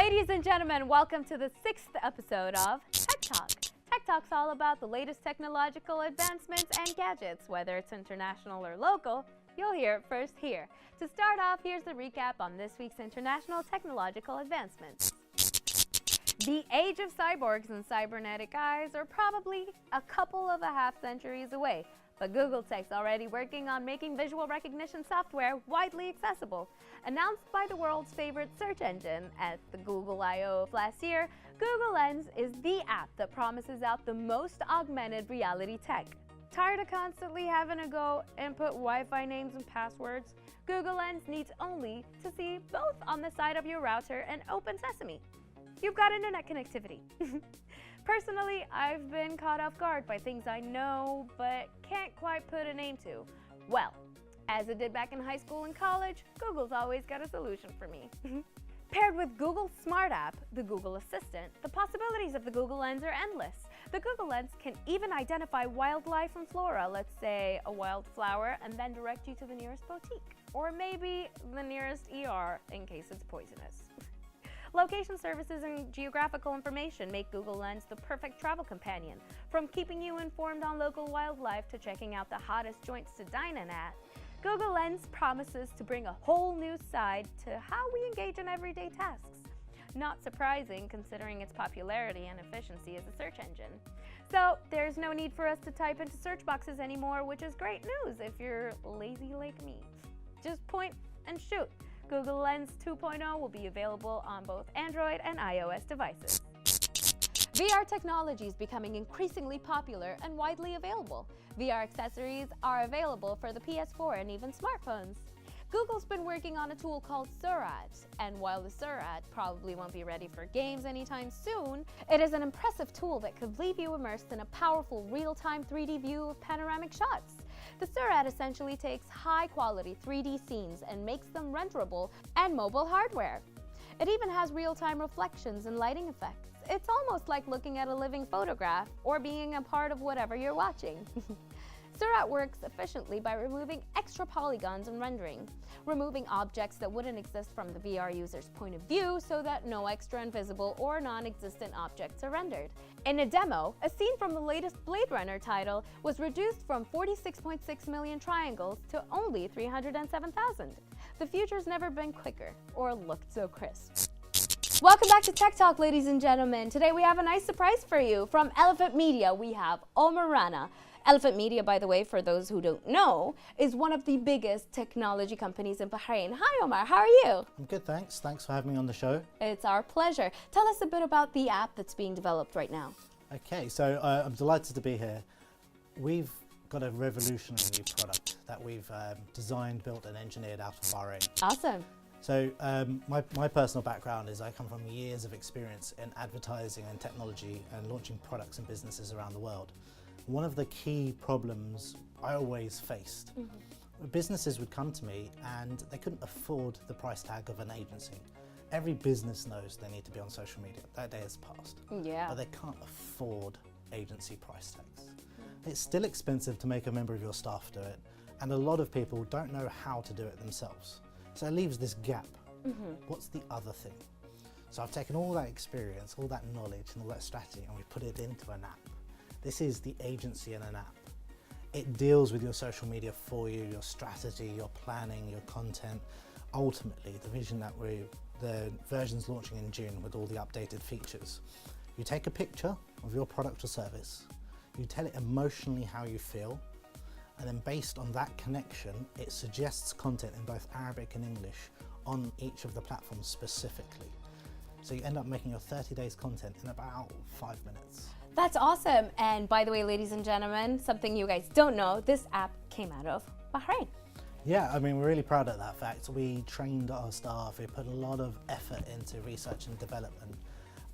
Ladies and gentlemen, welcome to the 6th episode of Tech Talk. Tech Talk's all about the latest technological advancements and gadgets. Whether it's international or local, you'll hear it first here. To start off, here's the recap on this week's international technological advancements. The age of cyborgs and cybernetic eyes are probably a couple of half-centuries away, but Google Tech's already working on making visual recognition software widely accessible. Announced by the world's favorite search engine at the Google I/O of last year, Google Lens is the app that promises out the most augmented reality tech. Tired of constantly having to go input Wi-Fi names and passwords? Google Lens needs only to see both on the side of your router and open sesame. You've got internet connectivity. Personally, I've been caught off guard by things I know but can't quite put a name to. Well, as it did back in high school and college, Google's always got a solution for me. Paired with Google's Smart app, the Google Assistant, the possibilities of the Google Lens are endless. The Google Lens can even identify wildlife and flora, let's say a wildflower, and then direct you to the nearest boutique, or maybe the nearest ER in case it's poisonous. Location services and geographical information make Google Lens the perfect travel companion. From keeping you informed on local wildlife to checking out the hottest joints to dine in at, Google Lens promises to bring a whole new side to how we engage in everyday tasks. Not surprising considering its popularity and efficiency as a search engine. So there's no need for us to type into search boxes anymore, which is great news if you're lazy like me. Just point and shoot. Google Lens 2.0 will be available on both Android and iOS devices. VR technology is becoming increasingly popular and widely available. VR accessories are available for the PS4 and even smartphones. Google's been working on a tool called Seurat, and while the Seurat probably won't be ready for games anytime soon, it is an impressive tool that could leave you immersed in a powerful real-time 3D view of panoramic shots. The Seurat essentially takes high-quality 3D scenes and makes them renderable and mobile hardware. It even has real-time reflections and lighting effects. It's almost like looking at a living photograph or being a part of whatever you're watching. Seurat works efficiently by removing extra polygons and rendering, removing objects that wouldn't exist from the VR user's point of view so that no extra invisible or non-existent objects are rendered. In a demo, a scene from the latest Blade Runner title was reduced from 46.6 million triangles to only 307,000. The future's never been quicker or looked so crisp. Welcome back to Tech Talk, ladies and gentlemen. Today we have a nice surprise for you. From Elephant Media, we have Omar Rana. Elephant Media, by the way, for those who don't know, is one of the biggest technology companies in Bahrain. Hi, Omar. How are you? I'm good, thanks. Thanks for having me on the show. It's our pleasure. Tell us a bit about the app that's being developed right now. Okay, so I'm delighted to be here. We've got a revolutionary new product that we've designed, built, and engineered out of Bahrain. Awesome. So my personal background is I come from years of experience in advertising and technology and launching products and businesses around the world. One of the key problems I always faced, businesses would come to me and they couldn't afford the price tag of an agency. Every business knows they need to be on social media. That day has passed. Yeah. But they can't afford agency price tags. It's still expensive to make a member of your staff do it, and a lot of people don't know how to do it themselves. So it leaves this gap. What's the other thing? So I've taken all that experience, all that knowledge and all that strategy, and we put it into an app. This is the agency in an app. It deals with your social media for you, your strategy, your planning, your content. Ultimately, the vision that the version's launching in June with all the updated features. You take a picture of your product or service, you tell it emotionally how you feel, and then based on that connection, it suggests content in both Arabic and English on each of the platforms specifically. So you end up making your 30 days content in about 5 minutes. That's awesome. And by the way, ladies and gentlemen, something you guys don't know, this app came out of Bahrain. Yeah, I mean, we're really proud of that fact. We trained our staff, we put a lot of effort into research and development,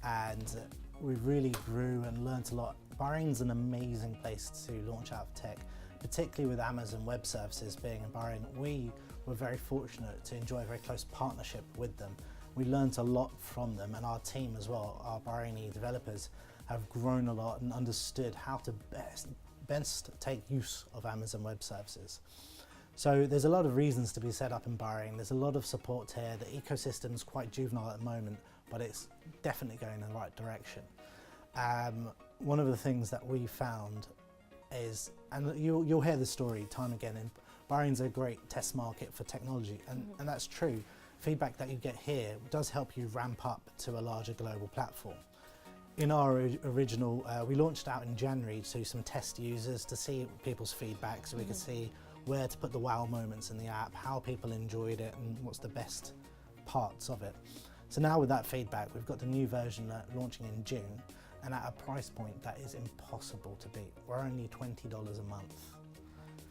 and we really grew and learnt a lot. Bahrain's an amazing place to launch out of tech, particularly with Amazon Web Services being in Bahrain. We were very fortunate to enjoy a very close partnership with them. We learnt a lot from them, and our team as well, our Bahraini developers, have grown a lot and understood how to best take use of Amazon Web Services. So there's a lot of reasons to be set up in Bahrain. There's a lot of support here. The ecosystem's quite juvenile at the moment, but it's definitely going in the right direction. One of the things that we found is, and you'll hear the story time again, and Bahrain's a great test market for technology, and that's true. Feedback that you get here does help you ramp up to a larger global platform. In our original, we launched out in January to some test users to see people's feedback, so we could see where to put the wow moments in the app, how people enjoyed it, and what's the best parts of it. So now with that feedback, we've got the new version launching in June, and at a price point that is impossible to beat. We're only $20 a month.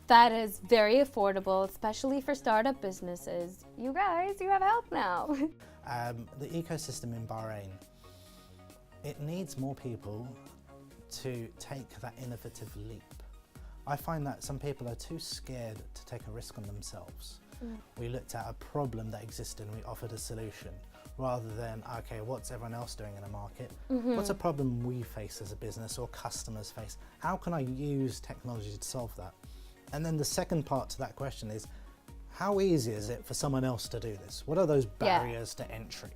That is very affordable, especially for startup businesses. You guys, you have help now. The ecosystem in Bahrain, it needs more people to take that innovative leap. I find that some people are too scared to take a risk on themselves. We looked at a problem that existed and we offered a solution, rather than, okay, what's everyone else doing in the market? What's a problem we face as a business or customers face? How can I use technology to solve that? And then the second part to that question is, how easy is it for someone else to do this? What are those barriers to entry?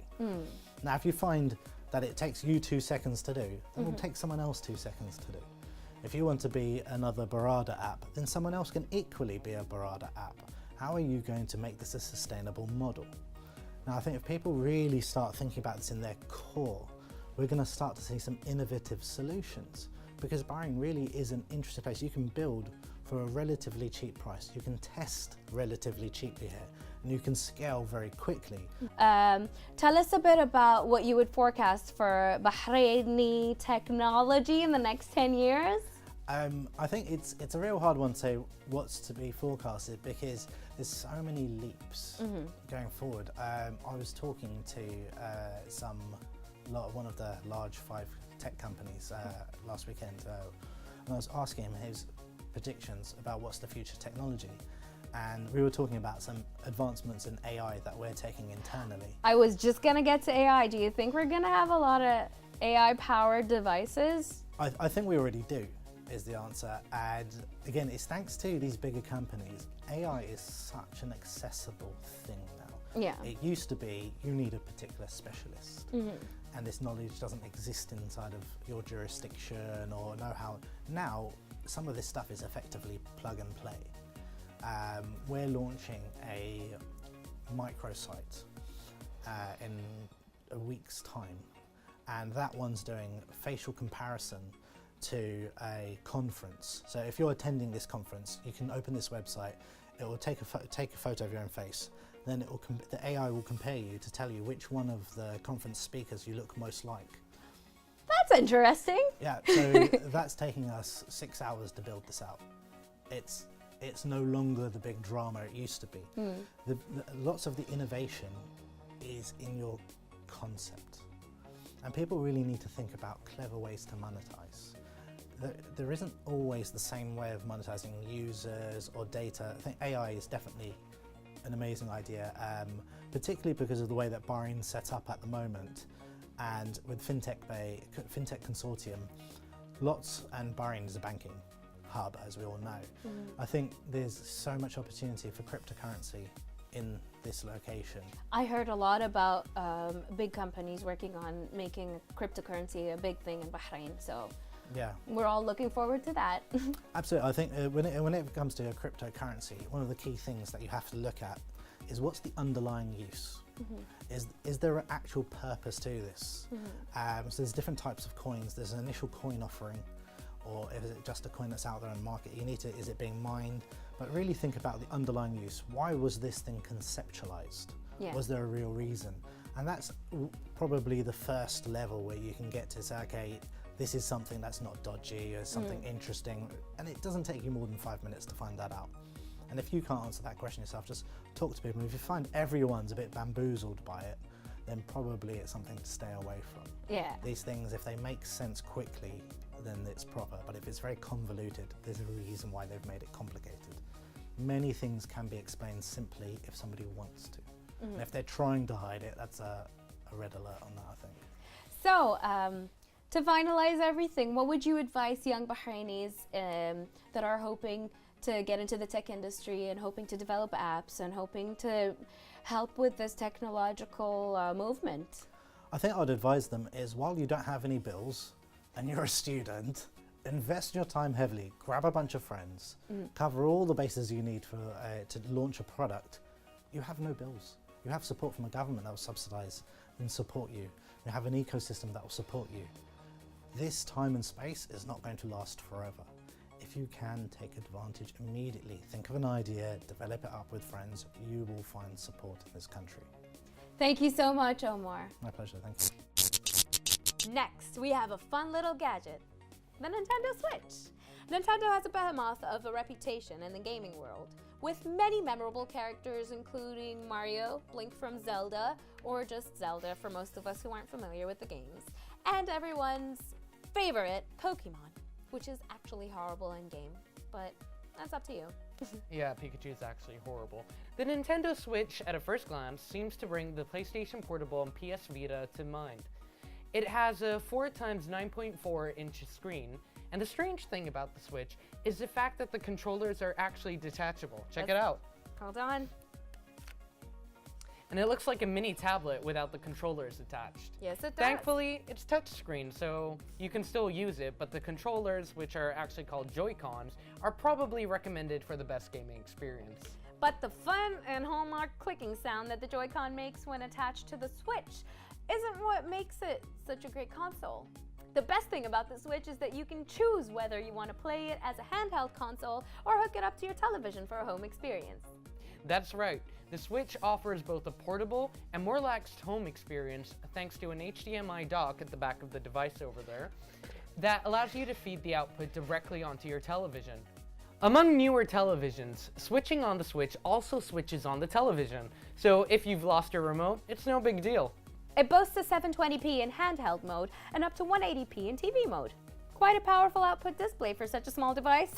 Now, if you find that it takes you 2 seconds to do, then it will take someone else 2 seconds to do. If you want to be another Barada app, then someone else can equally be a Barada app. How are you going to make this a sustainable model? Now, I think if people really start thinking about this in their core, we're going to start to see some innovative solutions, because Bahrain really is an interesting place. You can build for a relatively cheap price. You can test relatively cheaply here, and you can scale very quickly. Tell us a bit about what you would forecast for Bahraini technology in the next 10 years. I think it's a real hard one to say what's to be forecasted, because there's so many leaps going forward. I was talking to one of the large 5 tech companies last weekend, and I was asking him his predictions about what's the future technology, and we were talking about some advancements in AI that we're taking internally. I was just gonna get to AI. Do you think we're gonna have a lot of AI-powered devices? I think we already do, is the answer. And again, it's thanks to these bigger companies. AI is such an accessible thing now. Yeah. It used to be you need a particular specialist, and this knowledge doesn't exist inside of your jurisdiction or know-how. Now, some of this stuff is effectively plug and play. We're launching a microsite in a week's time, and that one's doing facial comparison to a conference. So if you're attending this conference, you can open this website, it will take a photo of your own face, then the AI will compare you to tell you which one of the conference speakers you look most like. That's interesting. Yeah, so that's taking us 6 hours to build this out. It's no longer the big drama it used to be. Lots of the innovation is in your concept. And people really need to think about clever ways to monetize. There isn't always the same way of monetizing users or data. I think AI is definitely an amazing idea, particularly because of the way that Bahrain's set up at the moment. And with Fintech Consortium, and Bahrain is a banking hub, as we all know. I think there's so much opportunity for cryptocurrency in this location. I heard a lot about big companies working on making cryptocurrency a big thing in Bahrain, so yeah, we're all looking forward to that. Absolutely. I think when it comes to a cryptocurrency, one of the key things that you have to look at is what's the underlying use. Is there an actual purpose to this? So there's different types of coins. There's an initial coin offering, or is it just a coin that's out there in the market? Is it being mined? But really think about the underlying use. Why was this thing conceptualized? Yeah. Was there a real reason? And that's probably the first level where you can get to say, okay, this is something that's not dodgy, or something interesting, and it doesn't take you more than 5 minutes to find that out. And if you can't answer that question yourself, just talk to people. If you find everyone's a bit bamboozled by it, then probably it's something to stay away from. Yeah. These things, if they make sense quickly, then it's proper. But if it's very convoluted, there's a reason why they've made it complicated. Many things can be explained simply if somebody wants to. And if they're trying to hide it, that's a red alert on that, I think. So, to finalize everything, what would you advise young Bahrainis that are hoping to get into the tech industry and hoping to develop apps and hoping to help with this technological movement? I think I'd advise them is while you don't have any bills and you're a student, invest your time heavily, grab a bunch of friends, cover all the bases you need for to launch a product. You have no bills. You have support from a government that will subsidise and support you. You have an ecosystem that will support you. This time and space is not going to last forever. If you can take advantage immediately, think of an idea, develop it up with friends, you will find support in this country. Thank you so much, Omar. My pleasure, thank you. Next, we have a fun little gadget, the Nintendo Switch. Nintendo has a behemoth of a reputation in the gaming world, with many memorable characters including Mario, Link from Zelda, or just Zelda for most of us who aren't familiar with the games, and everyone's favorite, Pokemon, which is actually horrible in game, but that's up to you. Yeah, Pikachu is actually horrible. The Nintendo Switch, at a first glance, seems to bring the PlayStation Portable and PS Vita to mind. It has a 4x9.4-inch screen, and the strange thing about the Switch is the fact that the controllers are actually detachable. Check it out. Hold on. And it looks like a mini tablet without the controllers attached. Yes, it does. Thankfully, it's touchscreen, so you can still use it, but the controllers, which are actually called Joy-Cons, are probably recommended for the best gaming experience. But the fun and hallmark clicking sound that the Joy-Con makes when attached to the Switch isn't what makes it such a great console. The best thing about the Switch is that you can choose whether you want to play it as a handheld console or hook it up to your television for a home experience. That's right. The Switch offers both a portable and more relaxed home experience thanks to an HDMI dock at the back of the device over there that allows you to feed the output directly onto your television. Among newer televisions, switching on the Switch also switches on the television, so if you've lost your remote, it's no big deal. It boasts a 720p in handheld mode and up to 180p in TV mode. Quite a powerful output display for such a small device.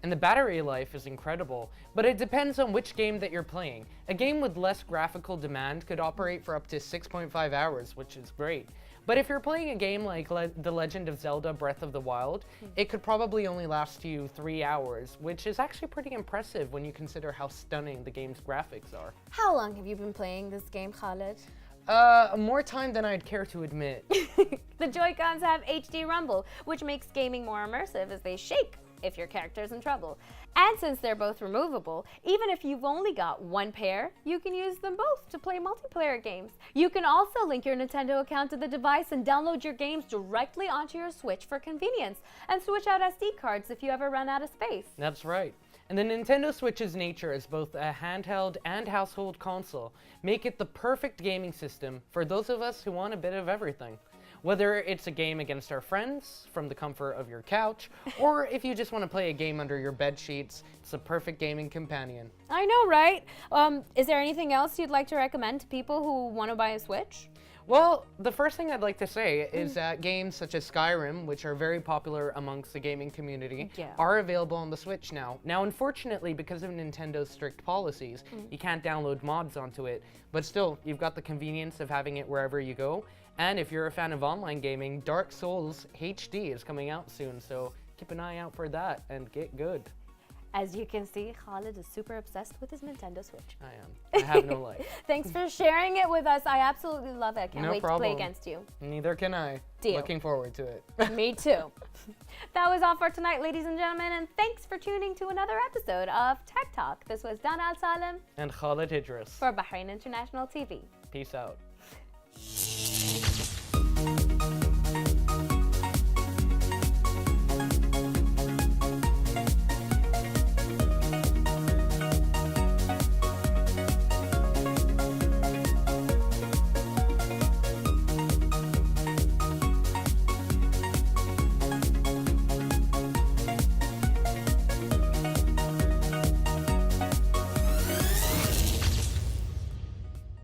And the battery life is incredible, but it depends on which game that you're playing. A game with less graphical demand could operate for up to 6.5 hours, which is great. But if you're playing a game like The Legend of Zelda Breath of the Wild, it could probably only last you 3 hours, which is actually pretty impressive when you consider how stunning the game's graphics are. How long have you been playing this game, Khaled? More time than I'd care to admit. The Joy-Cons have HD rumble, which makes gaming more immersive as they shake if your character's in trouble. And since they're both removable, even if you've only got one pair, you can use them both to play multiplayer games. You can also link your Nintendo account to the device and download your games directly onto your Switch for convenience, and switch out SD cards if you ever run out of space. That's right. And the Nintendo Switch's nature as both a handheld and household console make it the perfect gaming system for those of us who want a bit of everything. Whether it's a game against our friends from the comfort of your couch, or if you just want to play a game under your bed sheets, it's a perfect gaming companion. I know, right? Is there anything else you'd like to recommend to people who want to buy a Switch? Well, the first thing I'd like to say is that games such as Skyrim, which are very popular amongst the gaming community, are available on the Switch now. Now, unfortunately, because of Nintendo's strict policies, you can't download mods onto it, but still, you've got the convenience of having it wherever you go. And if you're a fan of online gaming, Dark Souls HD is coming out soon, so keep an eye out for that and get good. As you can see, Khaled is super obsessed with his Nintendo Switch. I am. I have no life. Thanks for sharing it with us. I absolutely love it. Can't No wait problem. to play against you. Neither can I. Deal. Looking forward to it. Me too. That was all for tonight, ladies and gentlemen, and thanks for tuning to another episode of Tech Talk. This was Dana Al Salem And Khaled Idris. for Bahrain International TV. Peace out.